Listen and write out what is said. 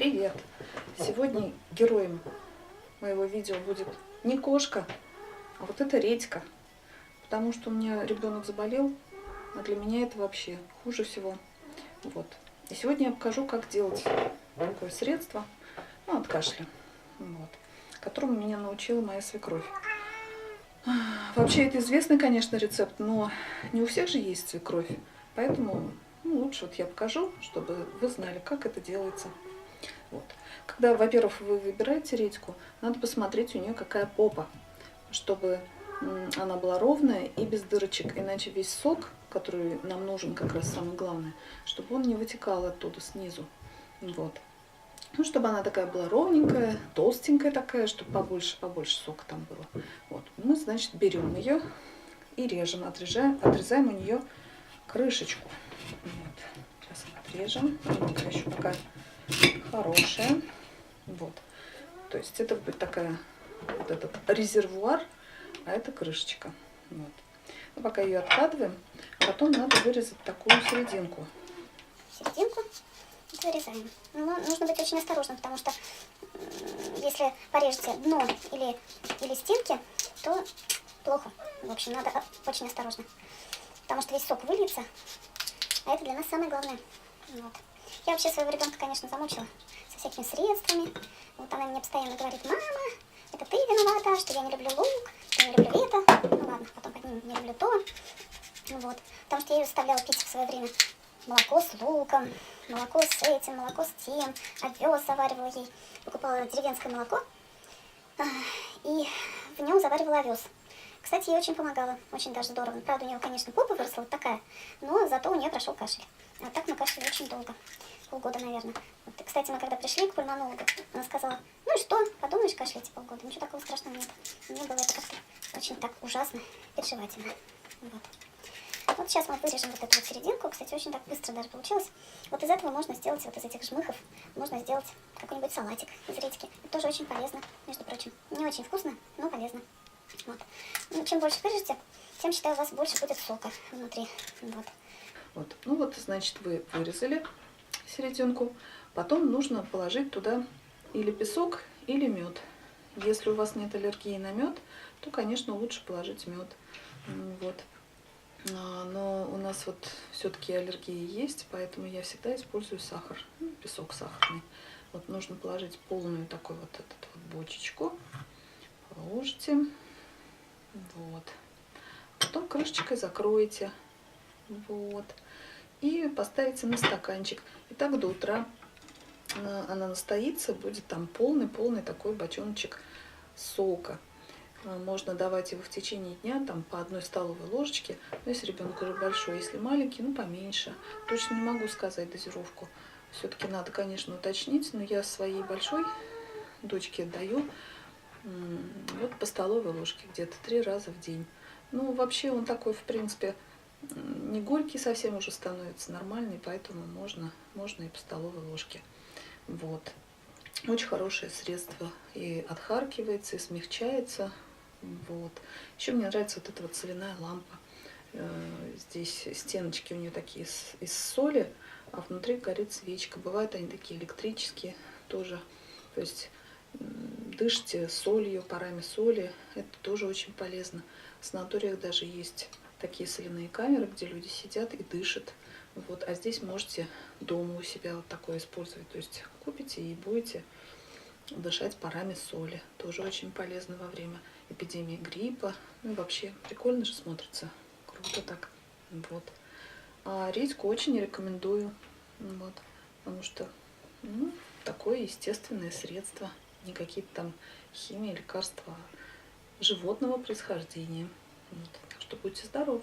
Привет! Сегодня героем моего видео будет не кошка, а вот эта редька. Потому что у меня ребенок заболел, а для меня это вообще хуже всего. Вот. И сегодня я покажу, как делать такое средство, от кашля, вот, которому меня научила моя свекровь. Вообще это известный, конечно, рецепт, но не у всех же есть свекровь. Поэтому лучше вот я покажу, чтобы вы знали, как это делается. Вот. Когда, во-первых, вы выбираете редьку, надо посмотреть у нее какая попа, чтобы она была ровная и без дырочек, иначе весь сок, который нам нужен, как раз самое главное, чтобы он не вытекал оттуда снизу. Вот. Ну, чтобы она такая была ровненькая, толстенькая такая, чтобы побольше сока там было. Вот. Мы, значит, берем ее и режем, отрезаем у нее крышечку. Вот. Сейчас отрежем. Она еще пока хорошая. Вот. То есть это будет такая, вот этот резервуар, а это крышечка. Вот. Мы пока ее откладываем, а потом надо вырезать такую серединку. Серединку вырезаем. Но нужно быть очень осторожным, потому что если порежете дно или стенки, то плохо. В общем, надо очень осторожно, потому что весь сок выльется, а это для нас самое главное. Вот. Я вообще своего ребенка, конечно, замучила со всякими средствами. Вот она мне постоянно говорит: мама, это ты виновата, что я не люблю лук, что я не люблю это. Ну ладно, потом поднимем, не люблю то. Вот. Потому что я ее заставляла пить в свое время молоко с луком, молоко с этим, молоко с тем, овес заваривала ей. Покупала деревенское молоко и в нем заваривала овес. Кстати, ей очень помогало, очень даже здорово. Правда, у нее, конечно, попа выросла вот такая, но зато у нее прошел кашель. А так мы кашляли очень долго, полгода, наверное. Вот. И, кстати, мы когда пришли к пульмонологу, она сказала: ну и что, подумаешь, кашляете полгода, ничего такого страшного нет. Мне было это как-то очень так ужасно, переживательно. Вот. Вот сейчас мы вырежем вот эту вот серединку. Кстати, очень так быстро даже получилось. Вот из этого можно сделать, вот из этих жмыхов, можно сделать какой-нибудь салатик из редьки. Это тоже очень полезно, между прочим. Не очень вкусно, но полезно. Вот. Ну, чем больше вырежете, тем, считаю, у вас больше будет сока внутри. Вот. Вот. Ну вот, значит, вы вырезали серединку. Потом нужно положить туда или песок, или мед. Если у вас нет аллергии на мед, то, конечно, лучше положить мед. Вот. Но у нас вот все-таки аллергия есть, поэтому я всегда использую сахар, песок сахарный. Вот нужно положить полную такую вот эту вот бочечку. Положите. Вот. Потом крышечкой закроете. Вот. И поставите на стаканчик. И так до утра она настоится, будет там полный такой бочоночек сока. Можно давать его в течение дня, там по 1 столовой ложечке. Но если ребенок уже большой, если маленький, поменьше. Точно не могу сказать дозировку. Все-таки надо, конечно, уточнить, но я своей большой дочке даю вот по столовой ложке, где-то 3 раза в день. Ну, вообще он такой, в принципе, не горький совсем уже становится, нормальный, поэтому можно и по столовой ложке. Вот. Очень хорошее средство. И отхаркивается, и смягчается. Вот. Еще мне нравится вот эта вот соляная лампа. Здесь стеночки у нее такие из соли, а внутри горит свечка. Бывают они такие электрические тоже. То есть дышите солью, парами соли. Это тоже очень полезно. В санаториях даже есть такие соляные камеры, где люди сидят и дышат. Вот. А здесь можете дома у себя вот такое использовать. То есть купите и будете дышать парами соли. Тоже очень полезно во время эпидемии гриппа. Ну и вообще прикольно же смотрится. Круто так. Вот. А редьку очень рекомендую. Вот. Потому что такое естественное средство. Не какие-то там химии, лекарства животного происхождения. Вот. Так что будьте здоровы.